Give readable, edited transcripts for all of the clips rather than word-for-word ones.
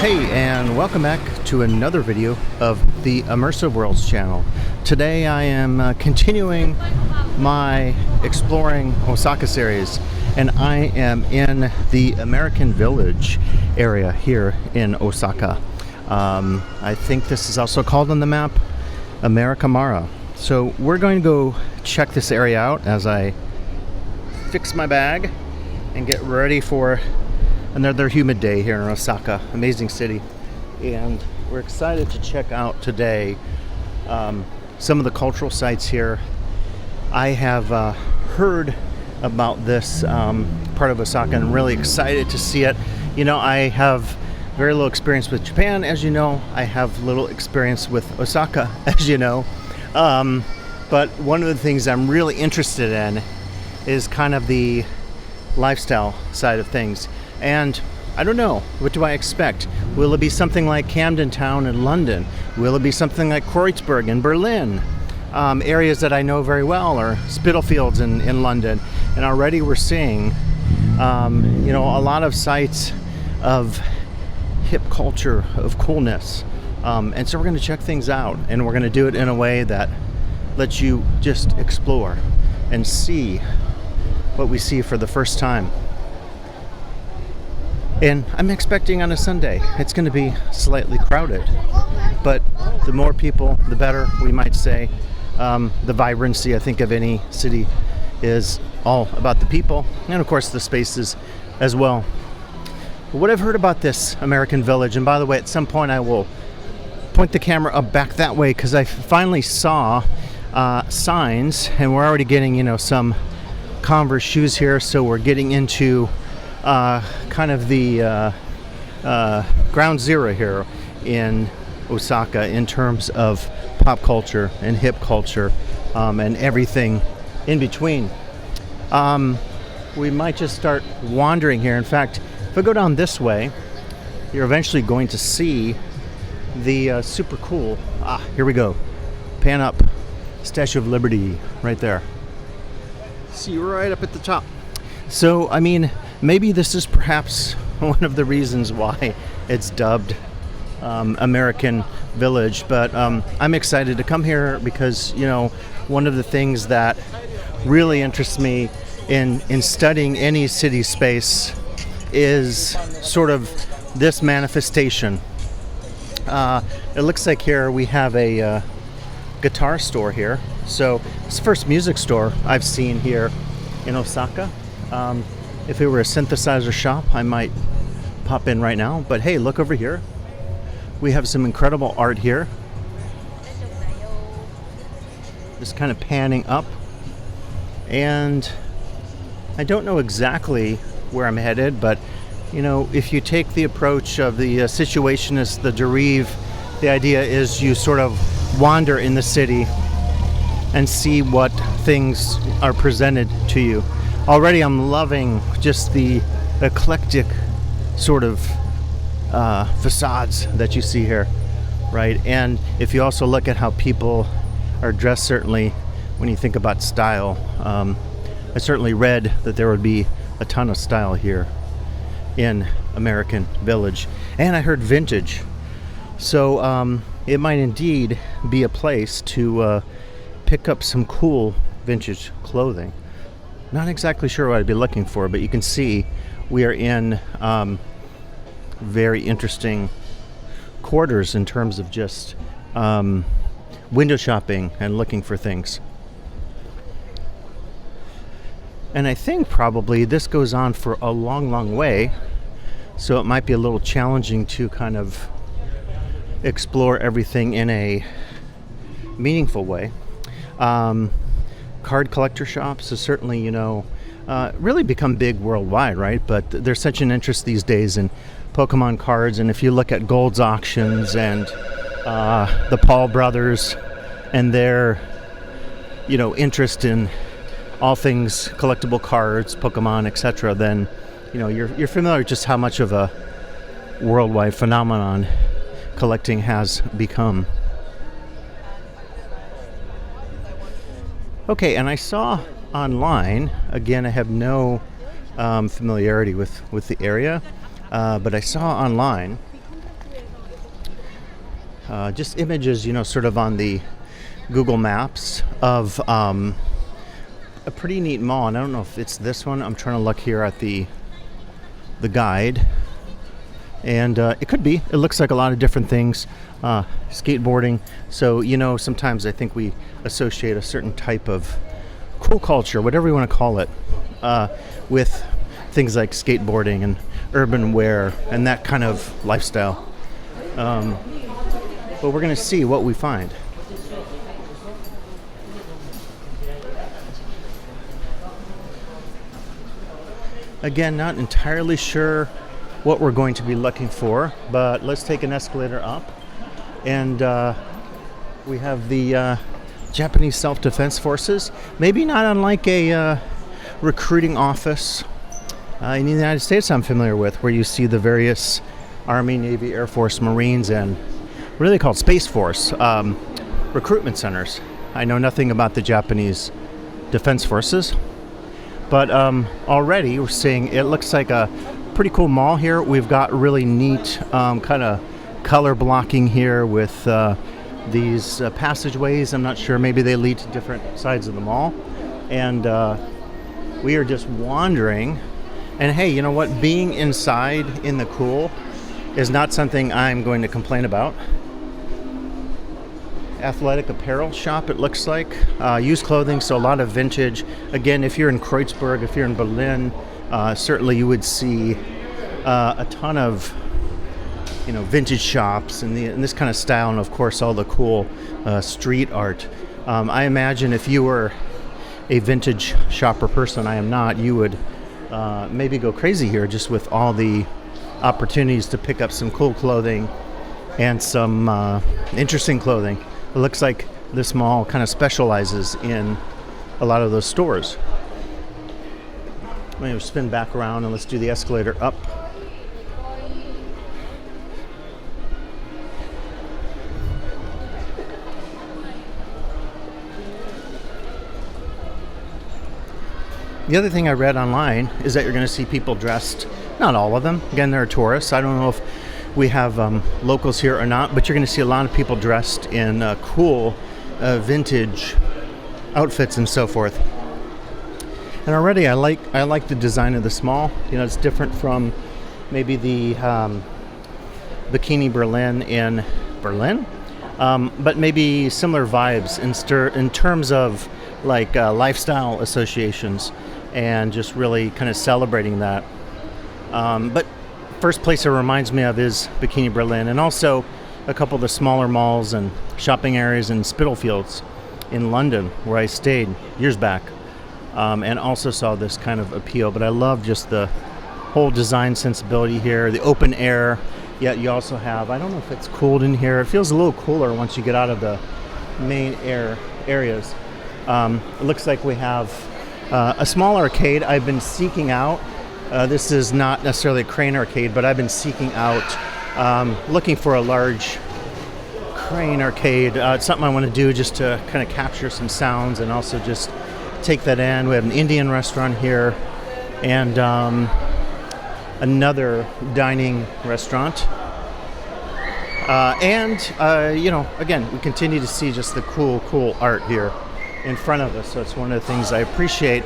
Hey, and welcome back to another video of the Immersive Worlds channel. Today I am continuing my Exploring Osaka series, and I am in the American Village area here in Osaka. I think this is also called on the map Amerika-mura. So we're going to go check this area out as I fix my bag and get ready for another humid day here in Osaka. Amazing city, and we're excited to check out today some of the cultural sites here. I have heard about this part of Osaka and I'm really excited to see it. You know, I have very little experience with Japan, as you know. I have little experience with Osaka, as you know. But one of the things I'm really interested in is kind of the lifestyle side of things. And I don't know, what do I expect? Will it be something like Camden Town in London? Will it be something like Kreuzberg in Berlin? Areas that I know very well, or Spitalfields in London. And already we're seeing, you know, a lot of sites of hip culture, of coolness. And so we're going to check things out, and we're going to do it in a way that lets you just explore and see what we see for the first time. And I'm expecting on a Sunday it's going to be slightly crowded, but the more people, the better, we might say. The vibrancy, I think, of any city is all about the people, and of course the spaces as well. But what I've heard about this American Village, and by the way, at some point I will point the camera up back that way, because I finally saw signs, and we're already getting, you know, some Converse shoes here, so we're getting into kind of the ground zero here in Osaka in terms of pop culture and hip culture, and everything in between. We might just start wandering here. In fact, if I go down this way, you're eventually going to see the super cool, here we go, pan up, Statue of Liberty right there. See right up at the top. So, I mean, maybe this is perhaps one of the reasons why it's dubbed American Village, but I'm excited to come here because, you know, one of the things that really interests me in studying any city space is sort of this manifestation. It looks like here we have a guitar store here. So it's the first music store I've seen here in Osaka. If it were a synthesizer shop, I might pop in right now. But hey, look over here. We have some incredible art here. Just kind of panning up. And I don't know exactly where I'm headed, but you know, if you take the approach of the situationist, the derive, the idea is you sort of wander in the city and see what things are presented to you. Already I'm loving just the eclectic sort of facades that you see here, right? And if you also look at how people are dressed, certainly when you think about style, I certainly read that there would be a ton of style here in American Village. And I heard vintage. So it might indeed be a place to pick up some cool vintage clothing. Not exactly sure what I'd be looking for, but you can see we are in very interesting quarters in terms of just window shopping and looking for things. And I think probably this goes on for a long, long way, so it might be a little challenging to kind of explore everything in a meaningful way. Card collector shops is certainly, you know, really become big worldwide, right? But there's such an interest these days in Pokemon cards, and if you look at Gold's auctions and the Paul brothers and their, you know, interest in all things collectible cards, Pokemon, etc., then, you know, you're familiar with just how much of a worldwide phenomenon collecting has become. Okay, and I saw online, again, I have no familiarity with the area, but I saw online just images, sort of on the Google Maps of a pretty neat mall. And I don't know if it's this one. I'm trying to look here at the guide. And it could be. It looks like a lot of different things. Skateboarding. So, sometimes I think we associate a certain type of cool culture, whatever you want to call it, with things like skateboarding and urban wear and that kind of lifestyle. But we're going to see what we find. Again, not entirely sure what we're going to be looking for, but let's take an escalator up. And we have the Japanese Self-Defense Forces, maybe not unlike a recruiting office in the United States I'm familiar with, where you see the various Army, Navy, Air Force, Marines, and what are they called? Space Force recruitment centers. I know nothing about the Japanese Defense Forces, but already we're seeing it looks like a pretty cool mall here. We've got really neat kind of color blocking here with these passageways. I'm not sure, maybe they lead to different sides of the mall. And we are just wandering. And hey, you know what? Being inside in the cool is not something I'm going to complain about. Athletic apparel shop, it looks like. Used clothing, so a lot of vintage. Again, if you're in Kreuzberg, if you're in Berlin, certainly you would see a ton of vintage shops and this kind of style, and of course all the cool street art. I imagine if you were a vintage shopper person, I am not, you would maybe go crazy here just with all the opportunities to pick up some cool clothing and some interesting clothing. It looks like this mall kind of specializes in a lot of those stores. I'm going to spin back around and let's do the escalator up. The other thing I read online is that you're going to see people dressed, not all of them, again, they're tourists. I don't know if we have locals here or not, but you're going to see a lot of people dressed in cool vintage outfits and so forth. And already I like the design of this mall. It's different from maybe the Bikini Berlin in Berlin, but maybe similar vibes in terms of like lifestyle associations and just really kind of celebrating that. But first place it reminds me of is Bikini Berlin, and also a couple of the smaller malls and shopping areas in Spitalfields in London, where I stayed years back, and also saw this kind of appeal. But I love just the whole design sensibility here, the open air, yet you also have, I don't know if it's cooled in here, it feels a little cooler once you get out of the main areas. It looks like we have a small arcade I've been seeking out. This is not necessarily a crane arcade, but I've been seeking out, looking for a large crane arcade. It's something I want to do just to kind of capture some sounds and also just take that in. We have an Indian restaurant here and another dining restaurant. Again, we continue to see just the cool art here in front of us. So it's one of the things I appreciate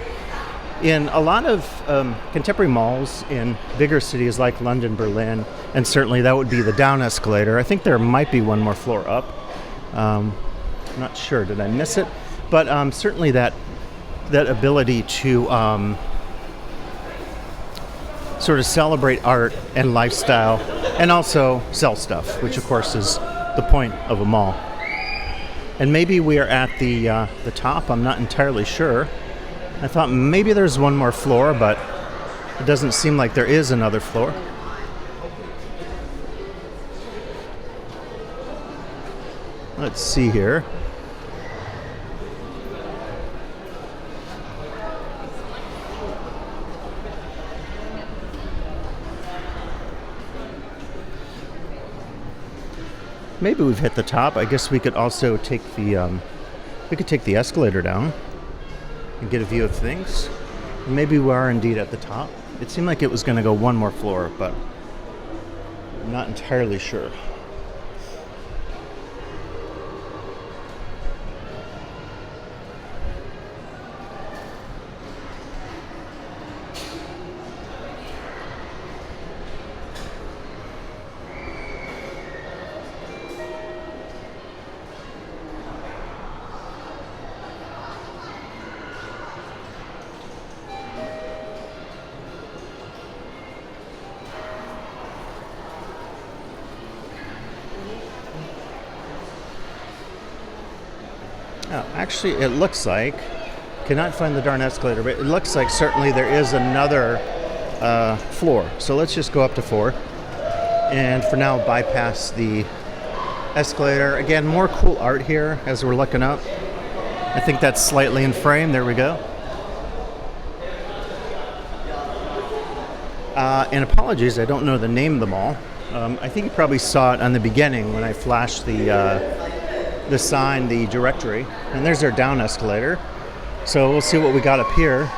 in a lot of contemporary malls in bigger cities like London, Berlin, and certainly that would be the down escalator. I think there might be one more floor up. I'm not sure, did I miss it? But certainly that ability to sort of celebrate art and lifestyle and also sell stuff, which of course is the point of a mall. And maybe we are at the top, I'm not entirely sure. I thought maybe there's one more floor, but it doesn't seem like there is another floor. Let's see here. Maybe we've hit the top. I guess we could also take the escalator down and get a view of things. Maybe we are indeed at the top. It seemed like it was going to go one more floor, but I'm not entirely sure. actually, it looks like, cannot find the darn escalator, but it looks like certainly there is another floor. So let's just go up to 4. And for now, bypass the escalator. Again, more cool art here as we're looking up. I think that's slightly in frame. There we go. And apologies, I don't know the name of the mall. I think you probably saw it on the beginning when I flashed the sign, the directory. And there's our down escalator. So we'll see what we got up here.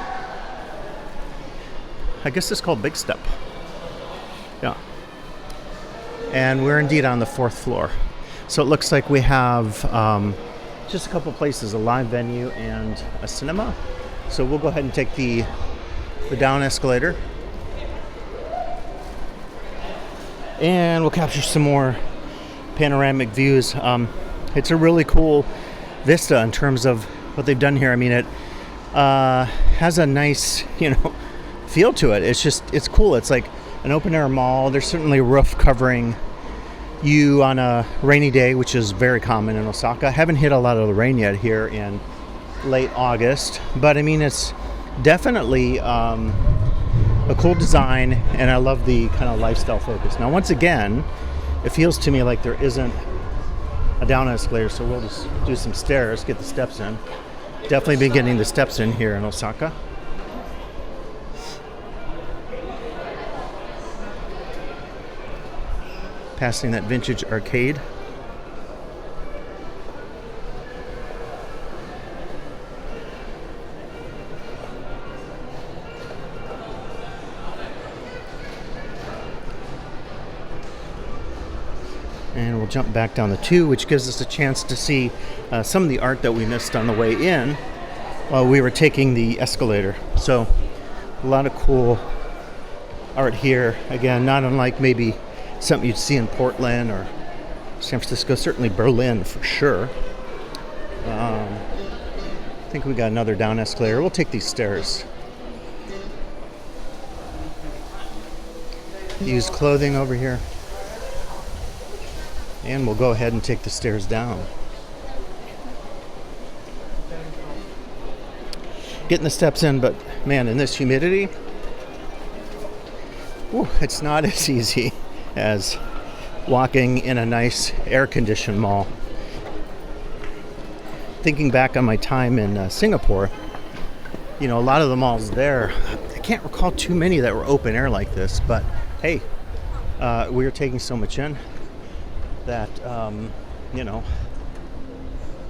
I guess it's called Big Step. Yeah. And we're indeed on the 4th floor. So it looks like we have just a couple places, a live venue and a cinema. So we'll go ahead and take the down escalator. And we'll capture some more panoramic views. It's a really cool vista in terms of what they've done here. I mean, it has a nice, feel to it. It's cool. It's like an open air mall. There's certainly a roof covering you on a rainy day, which is very common in Osaka. I haven't hit a lot of the rain yet here in late August, but I mean, it's definitely a cool design, and I love the kind of lifestyle focus. Now, once again, it feels to me like there isn't a down escalator, so we'll just do some stairs, get the steps in. Definitely been getting the steps in here in Osaka. Passing that vintage arcade. And we'll jump back down the 2, which gives us a chance to see some of the art that we missed on the way in while we were taking the escalator. So a lot of cool art here. Again, not unlike maybe something you'd see in Portland or San Francisco, certainly Berlin for sure. I think we got another down escalator. We'll take these stairs. Used clothing over here. And we'll go ahead and take the stairs down. Getting the steps in, but man, in this humidity, it's not as easy as walking in a nice air-conditioned mall. Thinking back on my time in Singapore, a lot of the malls there, I can't recall too many that were open air like this, but hey, we were taking so much in that,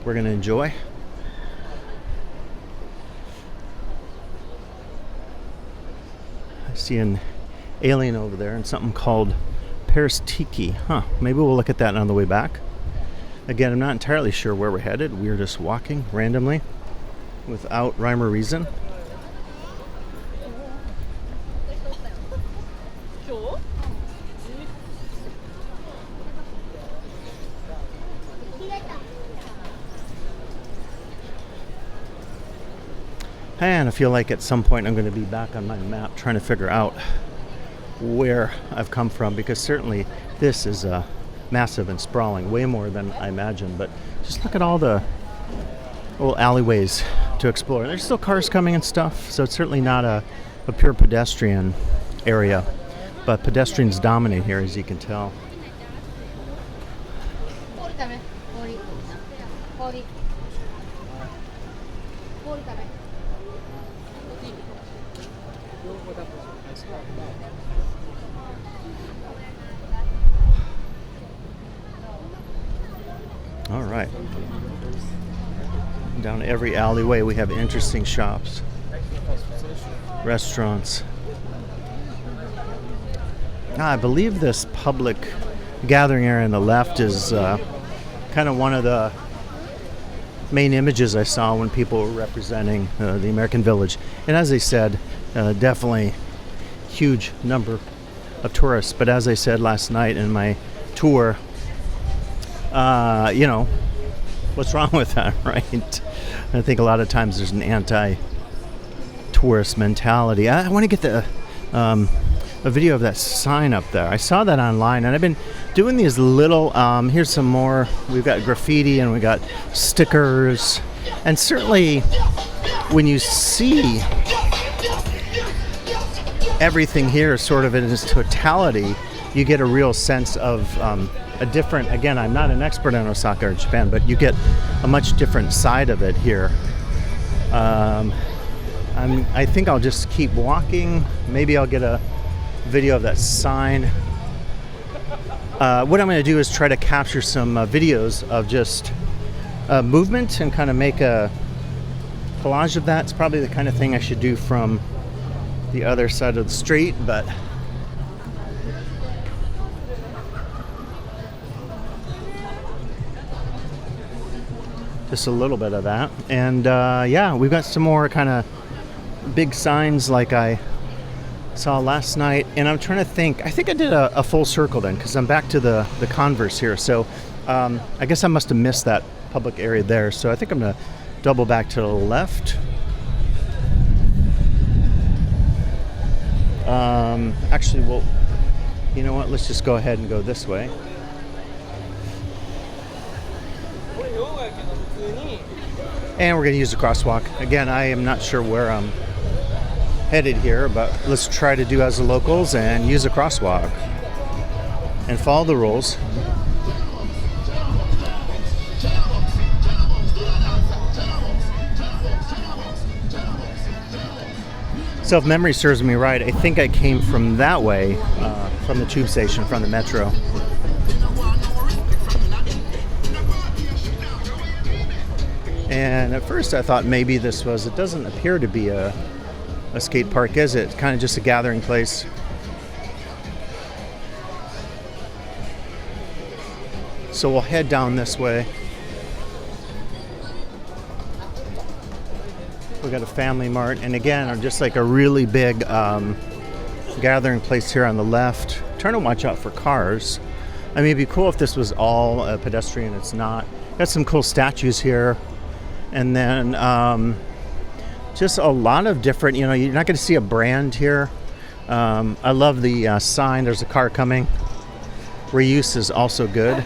we're going to enjoy. I see an alien over there and something called Paris Tiki. Maybe we'll look at that on the way back. Again, I'm not entirely sure where we're headed. We're just walking randomly without rhyme or reason. And I feel like at some point I'm going to be back on my map trying to figure out where I've come from, because certainly this is massive and sprawling, way more than I imagined. But just look at all the little alleyways to explore. There's still cars coming and stuff, so it's certainly not a pure pedestrian area, but pedestrians dominate here, as you can tell. All right. Down every alleyway we have interesting shops, restaurants. I believe this public gathering area on the left is kind of one of the main images I saw when people were representing the American Village. And as I said, definitely huge number of tourists. But as I said last night in my tour, what's wrong with that, right? I think a lot of times there's an anti-tourist mentality. I want to get a video of that sign up there. I saw that online, and I've been doing these little, here's some more. We've got graffiti, and we got stickers, And certainly when you see everything here sort of in its totality, you get a real sense of a different, again, I'm not an expert in Osaka or Japan, but you get a much different side of it here. I think I'll just keep walking. Maybe I'll get a video of that sign. What I'm going to do is try to capture some videos of just movement and kind of make a collage of that. It's probably the kind of thing I should do from the other side of the street, but just a little bit of that. And yeah, we've got some more kind of big signs like I saw last night, and I'm trying to think. I think I did a full circle then, because I'm back to the Converse here. So I guess I must have missed that public area there. So I think I'm going to double back to the left. Actually, well, you know what? Let's just go ahead and go this way. And we're going to use the crosswalk. Again, I am not sure where I'm headed here, but let's try to do as the locals and use a crosswalk and follow the rules. So if memory serves me right, I think I came from that way, from the tube station, from the metro. And at first I thought maybe this was, it doesn't appear to be a skate park, is it? It's kind of just a gathering place. So we'll head down this way. We got a family mart, and again, just like a really big gathering place here on the left. Trying to watch out for cars. I mean, it'd be cool if this was all pedestrian. It's not. Got some cool statues here, and then just a lot of different. You know, you're not going to see a brand here. I love the sign. There's a car coming. Reuse is also good,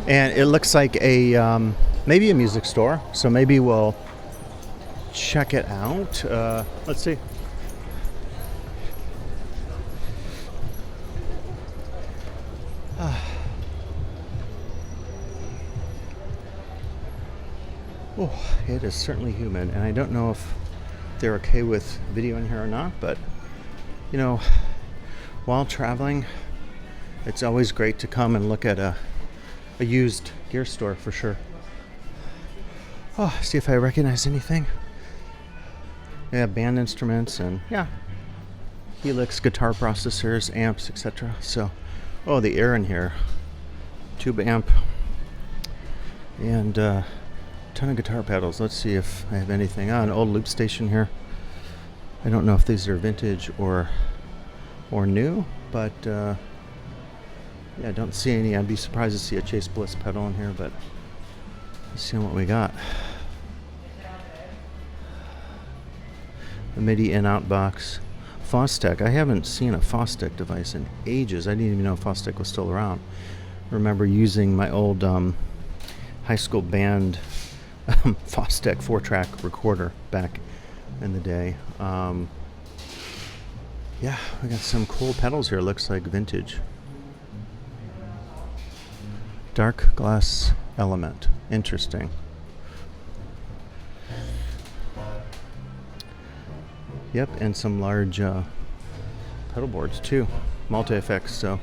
and it looks like a. Maybe a music store, so maybe we'll check it out. Let's see. Oh, it is certainly humid, and I don't know if they're okay with video in here or not, but you know, while traveling, it's always great to come and look at a used gear store for sure. Oh, see if I recognize anything. Yeah, band instruments and yeah, Helix guitar processors, amps, etc. So, oh, the air in here, tube amp, and ton of guitar pedals. Let's see if I have anything. An old loop station here. I don't know if these are vintage or new, but yeah, I don't see any. I'd be surprised to see a Chase Bliss pedal in here, but let's see what we got. The MIDI in-out box. Fostec. I haven't seen a Fostec device in ages. I didn't even know Fostec was still around. I remember using my old high school band Fostec 4-track recorder back in the day. Yeah, we got some cool pedals here. Looks like vintage. Dark glass element. Interesting. Yep, and some large pedal boards too. Multi-effects. So,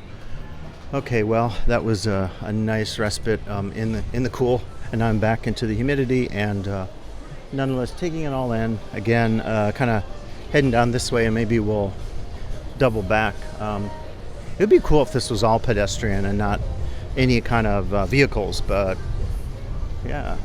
okay, well, that was a nice respite in the cool, and now I'm back into the humidity, and nonetheless taking it all in. Again, kind of heading down this way, and maybe we'll double back. It would be cool if this was all pedestrian and not any kind of vehicles, but yeah.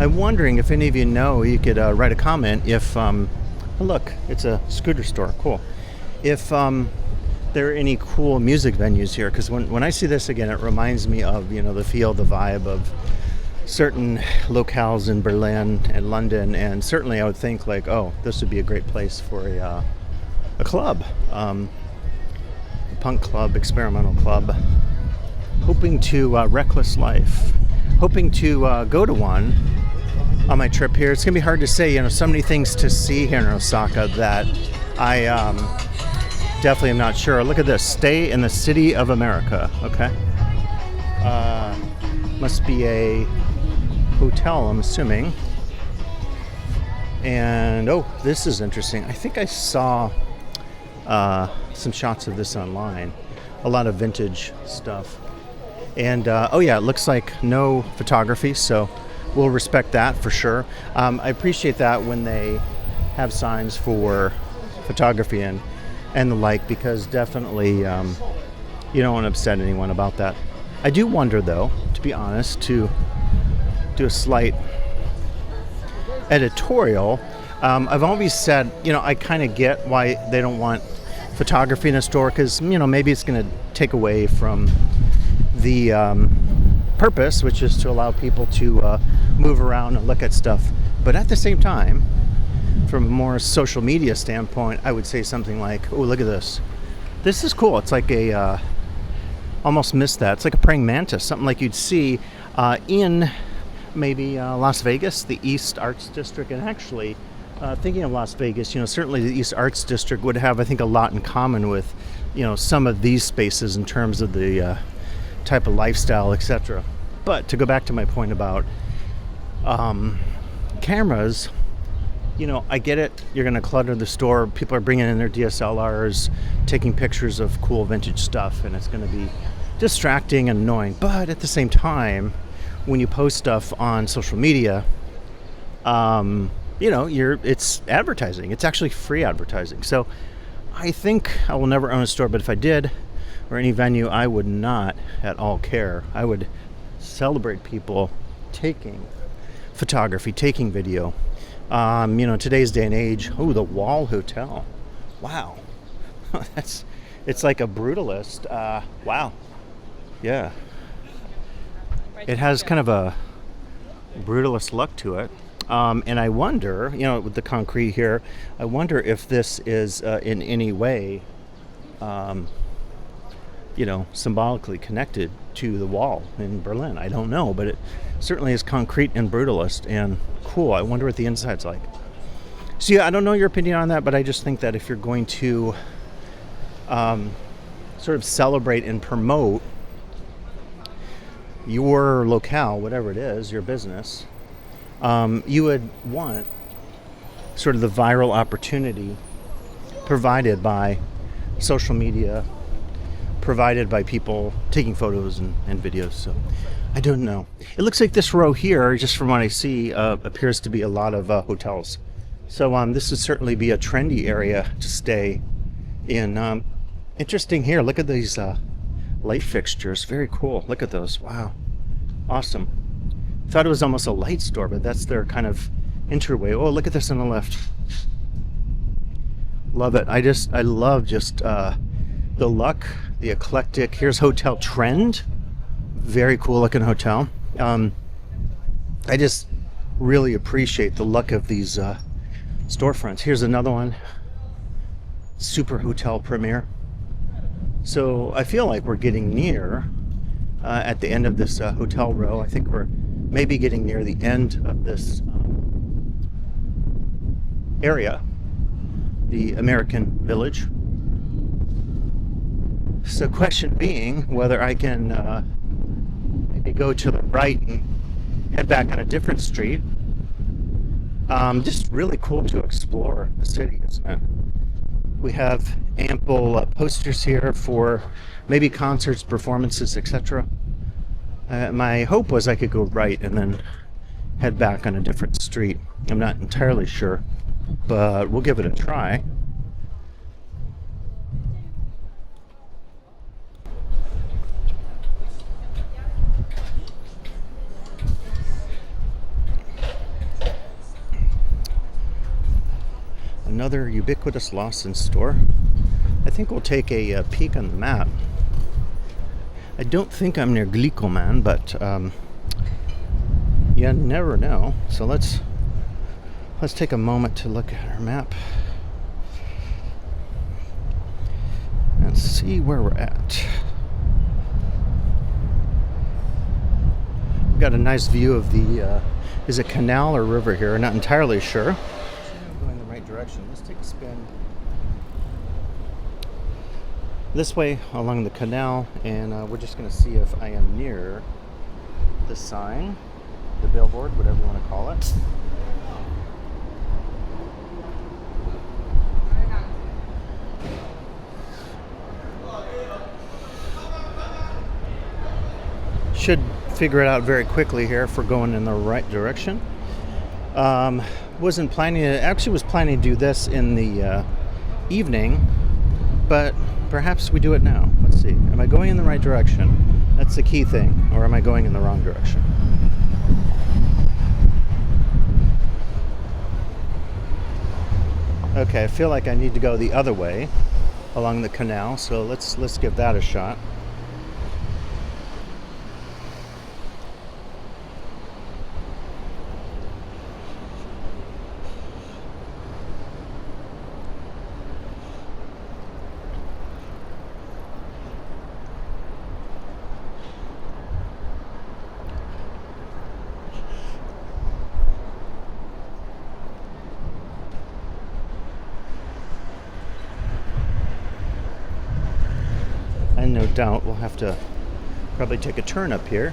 I'm wondering if any of you know, you could write a comment if, oh look, it's a scooter store, cool. If there are any cool music venues here, because when I see this again, it reminds me of, you know, the feel, the vibe of certain locales in Berlin and London, and certainly I would think like, oh, this would be a great place for a club, a punk club, experimental club. Hoping to reckless life. Hoping to go to one on my trip here. It's gonna be hard to say, you know, so many things to see here in Osaka that I definitely am not sure. Look at this, stay in the city of America. Okay, must be a hotel, I'm assuming. And oh, this is interesting. I think I saw some shots of this online. A lot of vintage stuff. And oh yeah, it looks like no photography, so we'll respect that for sure. I appreciate that when they have signs for photography and the like, because definitely you don't want to upset anyone about that. I do wonder though, to be honest, to do a slight editorial. I've always said, you know, I kind of get why they don't want photography in a store, because, you know, maybe it's going to take away from the purpose, which is to allow people to move around and look at stuff. But at the same time, from a more social media standpoint, I would say something like, oh, look at this. This is cool. It's like a, almost missed that. It's like a praying mantis, something like you'd see in maybe Las Vegas, the East Arts District. And actually, thinking of Las Vegas, you know, certainly the East Arts District would have, I think, a lot in common with, you know, some of these spaces in terms of the type of lifestyle, etc. But to go back to my point about cameras, you know, I get it. You're going to clutter the store. People are bringing in their DSLRs, taking pictures of cool vintage stuff, and it's going to be distracting and annoying. But at the same time, when you post stuff on social media, you know, it's advertising. It's actually free advertising. So I think I will never own a store, but if I did, or any venue, I would not at all care. I would celebrate people taking photography, taking video. You know, today's day and age. Oh, the Wall Hotel. Wow. It's like a brutalist. Wow. Yeah. It has kind of a brutalist look to it. And I wonder, you know, with the concrete here, I wonder if this is in any way, you know, symbolically connected to the wall in Berlin. I don't know, but it certainly is concrete and brutalist and cool. I wonder what the inside's like. So yeah, I don't know your opinion on that, but I just think that if you're going to sort of celebrate and promote your locale, whatever it is, your business, you would want sort of the viral opportunity provided by social media, provided by people taking photos and videos. So I don't know. It looks like this row here, just from what I see, appears to be a lot of hotels. So this would certainly be a trendy area to stay in. Interesting here. Look at these light fixtures. Very cool. Look at those. Wow. Awesome. Thought it was almost a light store, but that's their kind of entryway. Oh, look at this on the left. Love it. I love just the look, the eclectic. Here's Hotel Trend. Very cool looking hotel. I just really appreciate the look of these storefronts. Here's another one. Super Hotel Premier. So I feel like we're getting near at the end of this hotel row. I think we're maybe getting near the end of this area, the American Village. So question being whether I can maybe go to the right and head back on a different street. Just really cool to explore the city, isn't it? We have ample posters here for maybe concerts, performances, etc. My hope was I could go right and then head back on a different street. I'm not entirely sure, but we'll give it a try. Another ubiquitous Lawson store. I think we'll take a peek on the map. I don't think I'm near Glikoman, but you never know. So let's take a moment to look at our map and see where we're at. We've got a nice view of the is it canal or river here? Not entirely sure. I'm going the right direction. Let's take a spin this way along the canal, and we're just going to see if I am near the sign, the billboard, whatever you want to call it. Should figure it out very quickly here if we're going in the right direction. Wasn't planning to, actually was planning to do this in the evening, but perhaps we do it now. Let's see. Am I going in the right direction? That's the key thing. Or am I going in the wrong direction? Okay, I feel like I need to go the other way along the canal, so let's give that a shot. And no doubt we'll have to probably take a turn up here.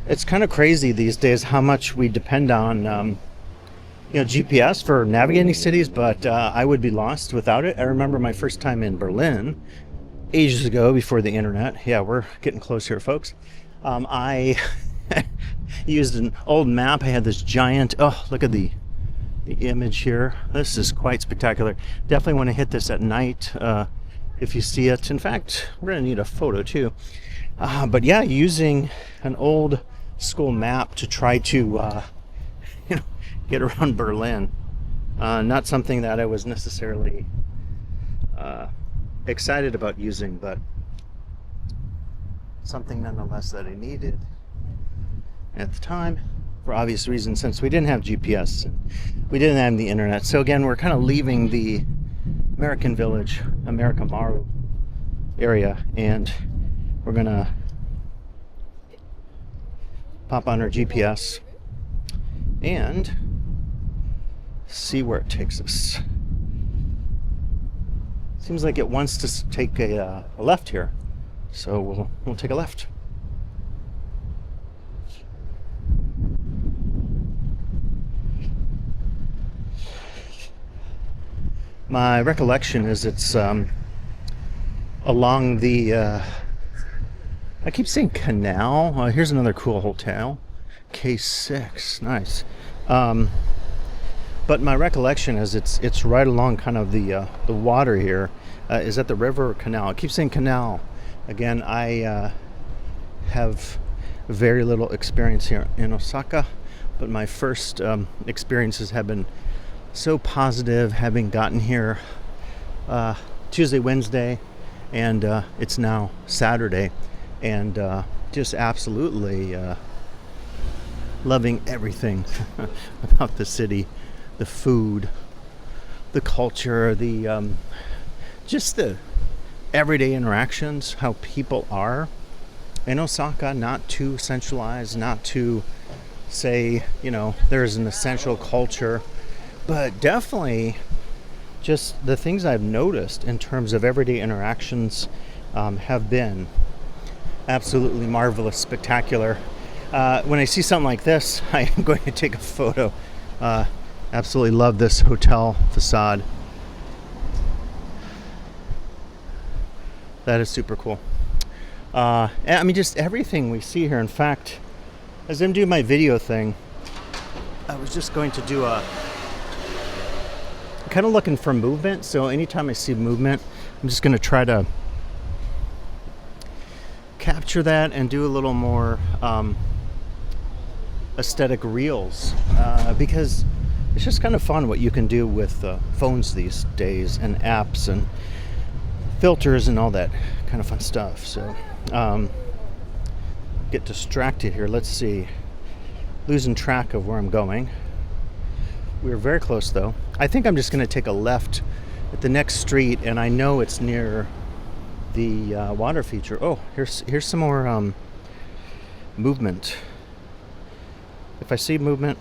It's kind of crazy these days how much we depend on GPS for navigating cities, but I would be lost without it. I remember my first time in Berlin ages ago, before the internet. Yeah, we're getting close here, folks. I used an old map. I had this giant, oh, look at the image here. This is quite spectacular. Definitely want to hit this at night if you see it. In fact, we're going to need a photo too. But yeah, using an old school map to try to get around Berlin. Not something that I was necessarily excited about using, but something nonetheless that I needed at the time, for obvious reasons, since we didn't have GPS and we didn't have the internet. So again, we're kind of leaving the American village, Amerika-mura area, and we're gonna pop on our GPS and see where it takes us. Seems like it wants to take a left here, so we'll take a left. My recollection is it's along the I keep saying canal. Here's another cool hotel, K6, nice. But my recollection is it's right along kind of the water here. Is that the river or canal? I keep saying canal. Again, I have very little experience here in Osaka, but my first experiences have been so positive, having gotten here Tuesday, Wednesday, and it's now Saturday. And just absolutely loving everything about the city, the food, the culture, the just the everyday interactions, how people are in Osaka. Not too centralized, not to say, there's an essential culture, but definitely just the things I've noticed in terms of everyday interactions have been absolutely marvelous, spectacular. When I see something like this, I am going to take a photo. Absolutely love this hotel facade. That is super cool. I mean, just everything we see here. In fact, as I'm doing my video thing, I was just going to do kind of looking for movement. So anytime I see movement, I'm just going to try to capture that and do a little more aesthetic reels, because it's just kind of fun what you can do with phones these days, and apps and filters and all that kind of fun stuff. So get distracted here. Let's see, losing track of where I'm going. We're very close though. I think I'm just going to take a left at the next street, and I know it's near the water feature. Oh, here's some more movement. If I see movement,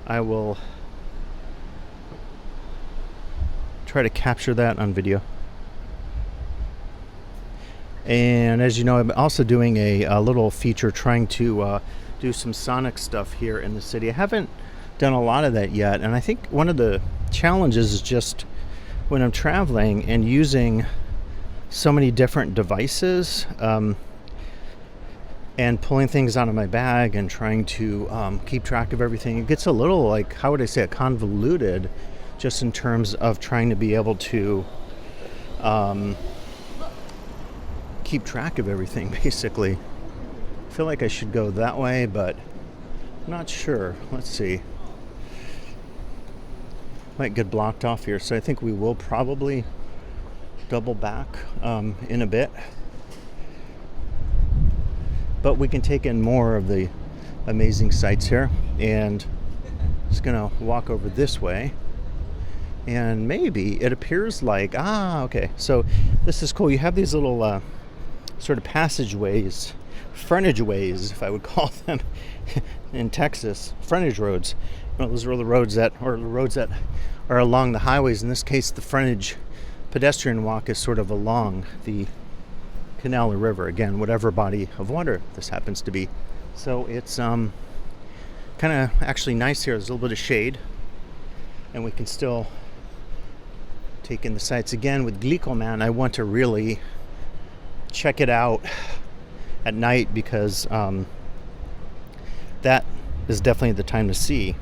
I will try to capture that on video. And as you know, I'm also doing a little feature trying to do some sonic stuff here in the city. I haven't done a lot of that yet, and I think one of the challenges is just when I'm traveling and using so many different devices, and pulling things out of my bag and trying to keep track of everything. It gets a little, like, how would I say it, convoluted, just in terms of trying to be able to keep track of everything, basically. I feel like I should go that way, but I'm not sure. Let's see. Might get blocked off here, so I think we will probably double back in a bit. But we can take in more of the amazing sights here, and just gonna walk over this way, and maybe it appears like, okay, so this is cool. You have these little sort of passageways, frontage ways, if I would call them, in Texas, frontage roads. Well, those are the roads that are along the highways. In this case, the frontage pedestrian walk is sort of along the canal or river, again, whatever body of water this happens to be. So it's kind of actually nice here. There's a little bit of shade, and we can still take in the sights. Again, with Glicoman, I want to really check it out at night, because that is definitely the time to see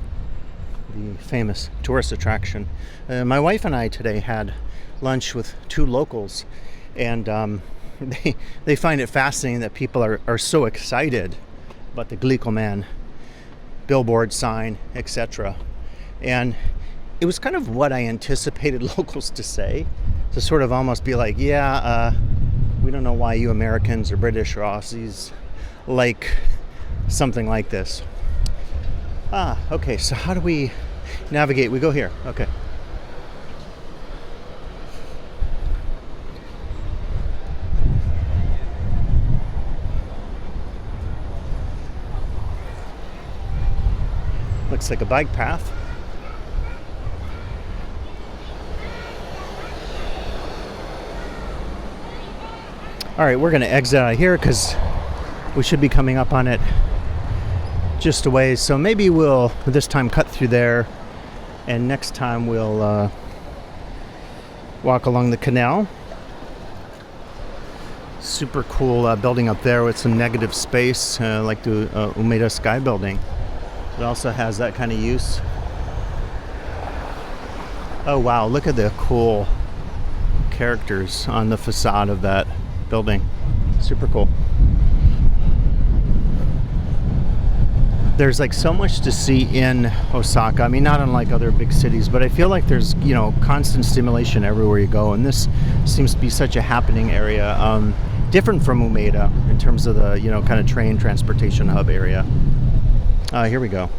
the famous tourist attraction. My wife and I today had lunch with two locals, and they find it fascinating that people are so excited about the Glicoman billboard sign, etc. And it was kind of what I anticipated locals to say, to sort of almost be like, yeah, we don't know why you Americans or British or Aussies like something like this. Okay, so how do we navigate? We go here. Okay. Looks like a bike path. All right, we're going to exit out of here because we should be coming up on it just a ways. So maybe we'll this time cut through there, and next time we'll walk along the canal. Super cool building up there with some negative space, like the Umeda Sky building. It also has that kind of use. Oh wow, look at the cool characters on the facade of that building. Super cool. There's like so much to see in Osaka. I mean, not unlike other big cities, but I feel like there's, you know, constant stimulation everywhere you go, and this seems to be such a happening area. Different from Umeda in terms of the, you know, kind of train transportation hub area. Here we go.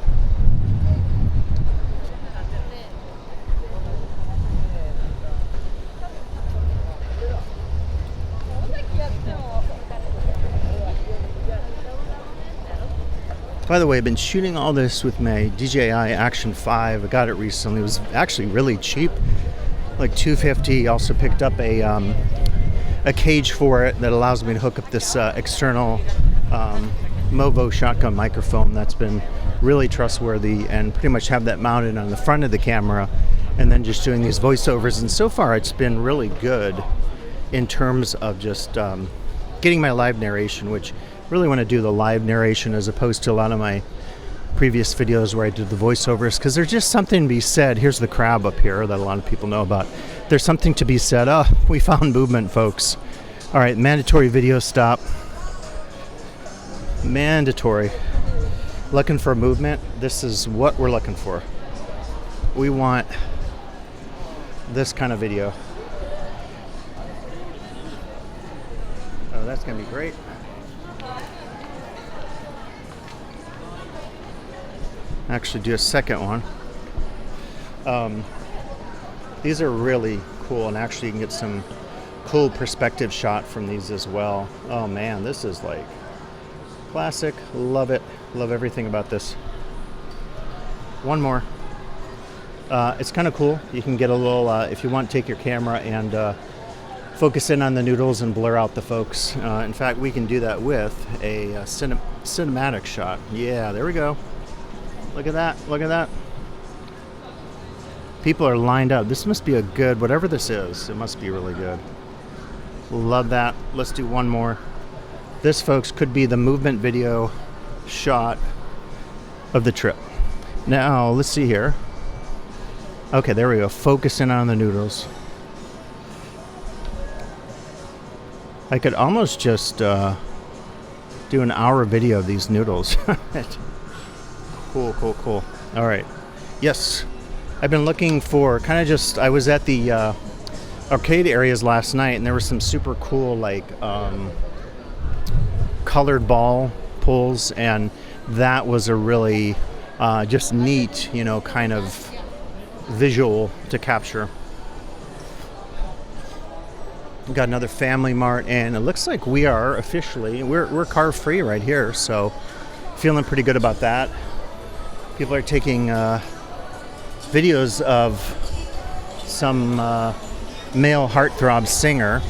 By the way, I've been shooting all this with my DJI Action 5. I got it recently. It was actually really cheap, like $250. Also picked up a cage for it that allows me to hook up this external Movo shotgun microphone that's been really trustworthy, and pretty much have that mounted on the front of the camera, and then just doing these voiceovers. And so far it's been really good in terms of just getting my live narration, which really want to do the live narration as opposed to a lot of my previous videos where I did the voiceovers, because there's just something to be said. Here's the crab up here that a lot of people know about. There's something to be said. Oh, we found movement, folks. All right, mandatory video stop. Mandatory. Looking for movement. This is what we're looking for. We want this kind of video. Oh, that's gonna be great. Actually do a second one. These are really cool, and actually you can get some cool perspective shot from these as well. Oh man, this is like classic. Love it. Love everything about this. One more. It's kind of cool. You can get a little, if you want, take your camera and focus in on the noodles and blur out the folks. In fact, we can do that with a cinematic shot. Yeah, there we go. Look at that. Look at that. People are lined up. This must be a good, whatever this is, it must be really good. Love that. Let's do one more. This, folks, could be the movement video shot of the trip. Now, let's see here. Okay, there we go. Focus in on the noodles. I could almost just do an hour video of these noodles. Cool, cool, cool. All right. Yes. I've been looking for kind of just, I was at the arcade areas last night, and there were some super cool, like, colored ball pulls, and that was a really just neat, you know, kind of visual to capture. We've got another Family Mart, and it looks like we are officially, we're car free right here, so feeling pretty good about that. People are taking videos of some male heartthrob singer.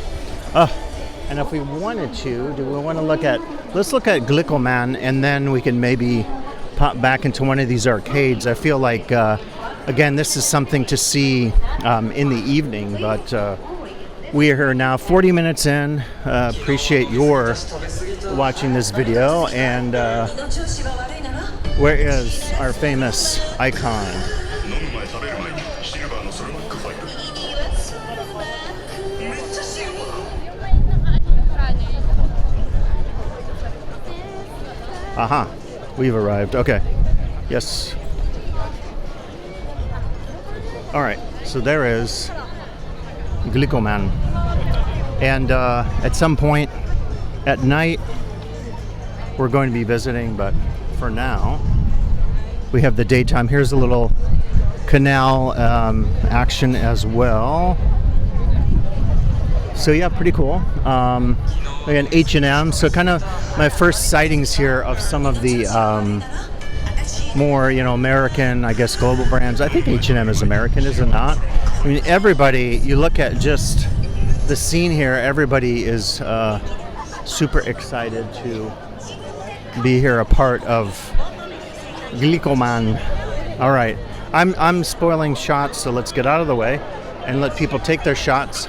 And if we wanted to, do we want to look at, let's look at Glickleman, and then we can maybe pop back into one of these arcades. I feel like, again, this is something to see in the evening, but we are here now 40 minutes in. Appreciate your watching this video, and where is our famous icon? Aha, we've arrived. Okay, yes. All right, so there is Glickleman, and at some point at night we're going to be visiting, but for now we have the daytime. Here's a little canal action as well. So yeah, pretty cool. Again, H&M. So kind of my first sightings here of some of the more, you know, American, I guess, global brands. I think H&M is American, is it not? I mean, everybody, you look at just the scene here, everybody is super excited to be here, a part of Glickleman. All right, I'm spoiling shots, so let's get out of the way and let people take their shots,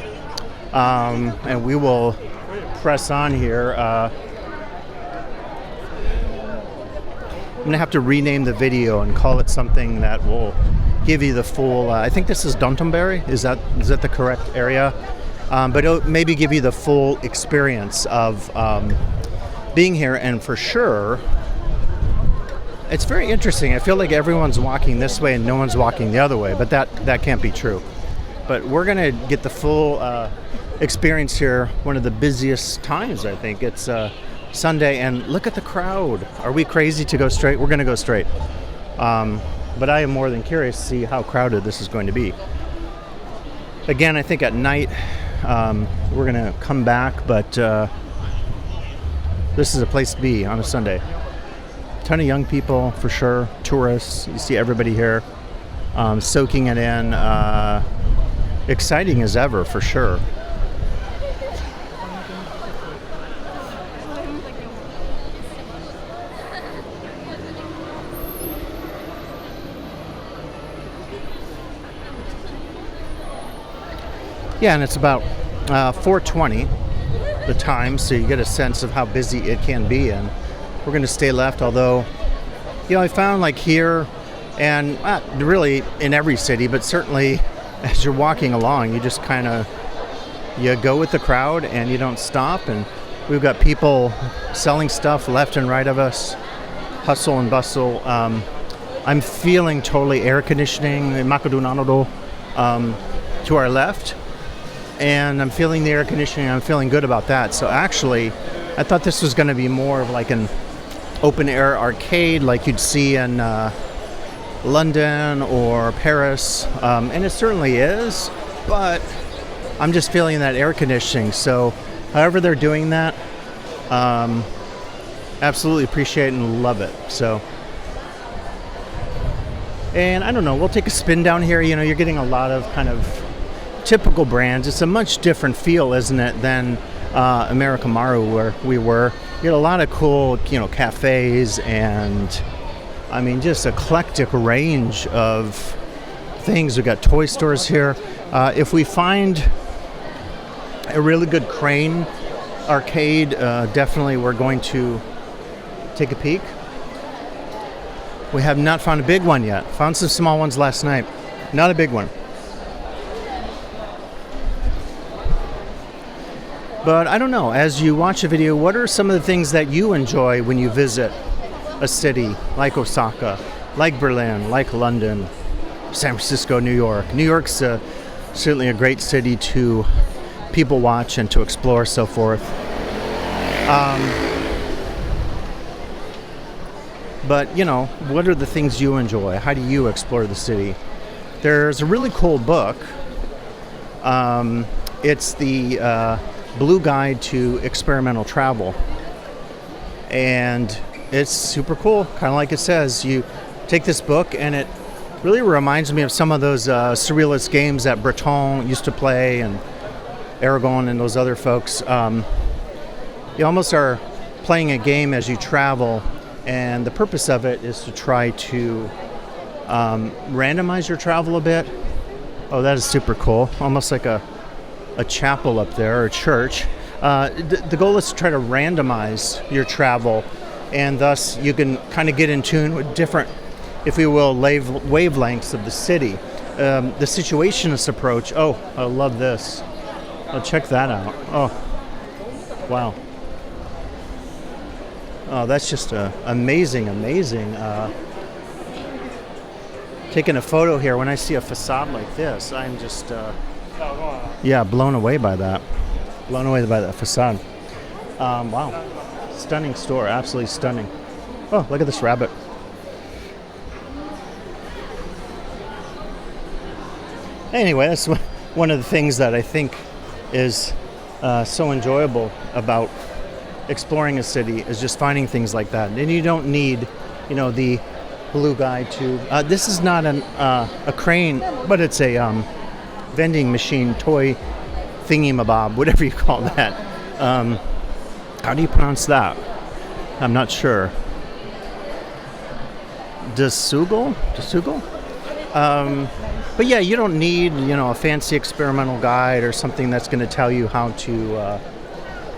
and we will press on here. I'm gonna have to rename the video and call it something that will give you the full, I think this is Downtonbury, is that the correct area? But it'll maybe give you the full experience of being here, and for sure, it's very interesting. I feel like everyone's walking this way and no one's walking the other way, but that can't be true. But we're gonna get the full experience here, one of the busiest times, I think. It's Sunday, and look at the crowd. Are we crazy to go straight? We're gonna go straight. But I am more than curious to see how crowded this is going to be. Again, I think at night we're gonna come back, but this is a place to be on a Sunday. A ton of young people for sure, tourists. You see everybody here soaking it in. Exciting as ever for sure. Yeah, and it's about 4:20 the time, so you get a sense of how busy it can be, and we're going to stay left, although I found like here and really in every city, but certainly as you're walking along, you just kind of, you go with the crowd and you don't stop. And we've got people selling stuff left and right of us, hustle and bustle. I'm feeling totally air conditioning, Makadu Nanoro, to our left. And I'm feeling the air conditioning. I'm feeling good about that. So actually, I thought this was going to be more of like an open air arcade like you'd see in London or Paris. And it certainly is, but I'm just feeling that air conditioning. So however they're doing that, absolutely appreciate and love it. So, and I don't know, we'll take a spin down here. You're getting a lot of kind of typical brands. It's a much different feel, isn't it, than Amerika-mura where we were. You get a lot of cool, cafes and, I mean, just eclectic range of things. We've got toy stores here. If we find a really good crane arcade, definitely we're going to take a peek. We have not found a big one yet. Found some small ones last night. Not a big one. But I don't know, as you watch a video, what are some of the things that you enjoy when you visit a city like Osaka, like Berlin, like London, San Francisco, New York? New York's certainly a great city to people watch and to explore, so forth. But, what are the things you enjoy? How do you explore the city? There's a really cool book. It's the Blue Guide to Experimental Travel. And it's super cool. Kind of like it says, you take this book and it really reminds me of some of those surrealist games that Breton used to play and Aragon and those other folks. You almost are playing a game as you travel, and the purpose of it is to try to randomize your travel a bit. Oh, that is super cool. Almost like a chapel up there, or a church. The goal is to try to randomize your travel, and thus you can kind of get in tune with different, if you will, wavelengths of the city. The situationist approach. Oh, I love this. Oh, check that out. Oh, wow. Oh, that's just amazing. Taking a photo here. When I see a facade like this, I'm just, blown away by that. Blown away by that facade. Wow. Stunning store. Absolutely stunning. Oh, look at this rabbit. Anyway, that's one of the things that I think is so enjoyable about exploring a city, is just finding things like that. And you don't need, the Blue Guide to... this is not a crane, but it's a vending machine, toy thingy-mabob, whatever you call that. How do you pronounce that? I'm not sure. Dasugal? But yeah, you don't need, a fancy experimental guide or something that's going to tell you how to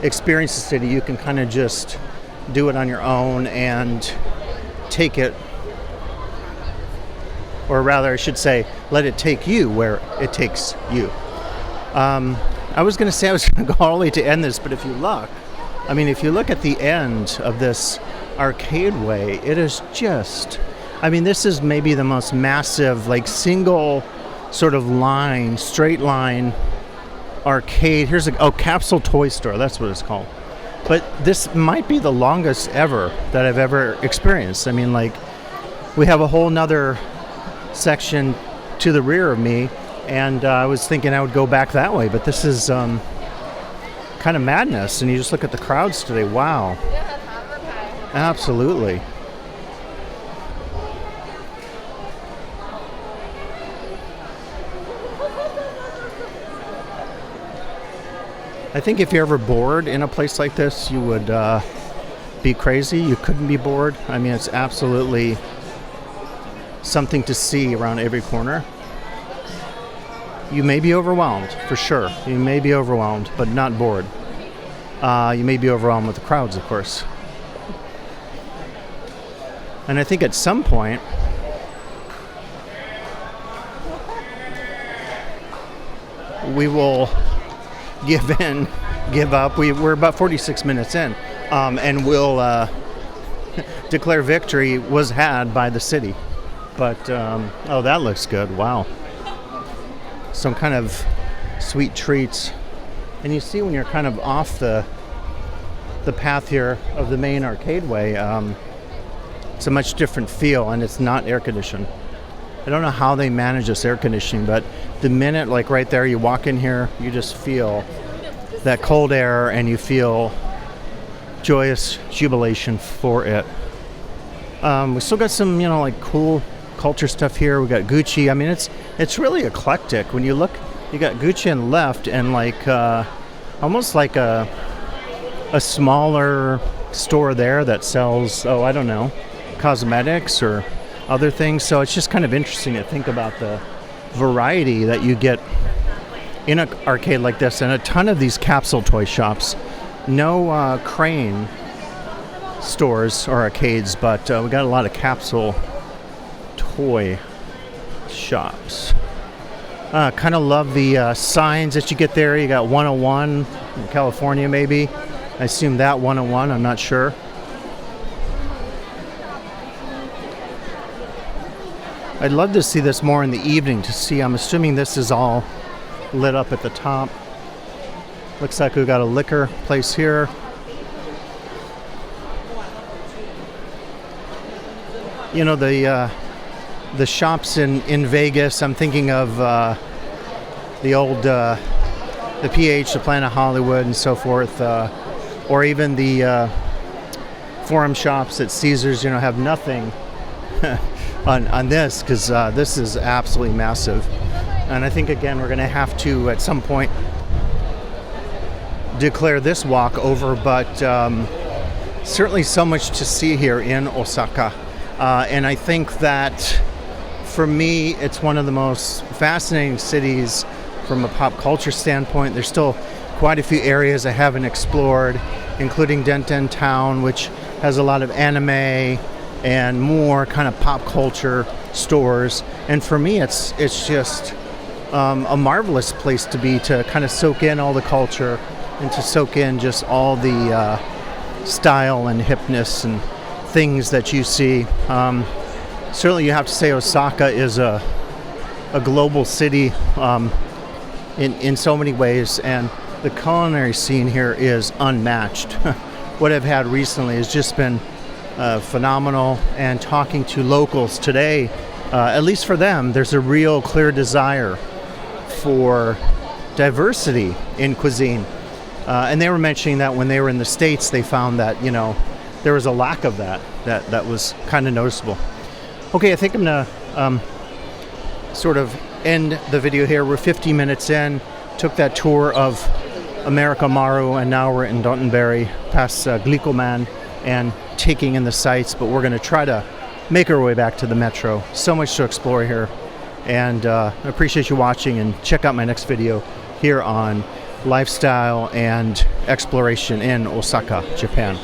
experience the city. You can kind of just do it on your own and take it, or rather I should say, let it take you where it takes you. I was going to say I was going to go all the way to end this, but if you look at the end of this arcade way, it is just, this is maybe the most massive, single sort of line, straight line arcade. Here's capsule toy store. That's what it's called. But this might be the longest ever that I've ever experienced. We have a whole nother section to the rear of me, and I was thinking I would go back that way, but this is kind of madness. And you just look at the crowds today. Wow. Absolutely. I think if you're ever bored in a place like this, you would be crazy. You couldn't be bored. It's absolutely something to see around every corner. You may be overwhelmed, for sure. You may be overwhelmed, but not bored. You may be overwhelmed with the crowds, of course. And I think at some point we will give up. We're about 46 minutes in, and we'll declare victory was had by the city. But, oh, that looks good. Wow. Some kind of sweet treats. And you see when you're kind of off the path here of the main arcade way, it's a much different feel, and it's not air conditioned. I don't know how they manage this air conditioning, but the minute, like right there, you walk in here, you just feel that cold air, and you feel joyous jubilation for it. We still got some, like cool culture stuff here. We got Gucci. I mean, it's really eclectic. When you look, you got Gucci on the left, and like almost like a smaller store there that sells, I don't know, cosmetics or other things. So it's just kind of interesting to think about the variety that you get in an arcade like this, and a ton of these capsule toy shops. No crane stores or arcades, but we got a lot of capsule toy shops. Kind of love the signs that you get there. You got 101 in California, maybe. I assume that 101, I'm not sure. I'd love to see this more in the evening to see. I'm assuming this is all lit up at the top. Looks like we've got a liquor place here. The shops in Vegas, I'm thinking of the old the PH, the Planet Hollywood, and so forth, or even the forum shops at Caesars, have nothing on this, because this is absolutely massive. And I think, again, we're going to have to, at some point, declare this walk over, but certainly so much to see here in Osaka. And I think that, for me, it's one of the most fascinating cities from a pop culture standpoint. There's still quite a few areas I haven't explored, including Denten Town, which has a lot of anime and more kind of pop culture stores. And for me, it's just a marvelous place to be, to kind of soak in all the culture and to soak in just all the style and hipness and things that you see. Certainly you have to say Osaka is a global city in so many ways, and the culinary scene here is unmatched. What I've had recently has just been phenomenal, and talking to locals today, at least for them, there's a real clear desire for diversity in cuisine. And they were mentioning that when they were in the States, they found that, there was a lack of that was kind of noticeable. Okay, I think I'm going to sort of end the video here. We're 50 minutes in, took that tour of Amerika-mura, and now we're in Dotonbury, past Glicoman, and taking in the sights, but we're going to try to make our way back to the metro. So much to explore here, and I appreciate you watching, and check out my next video here on lifestyle and exploration in Osaka, Japan.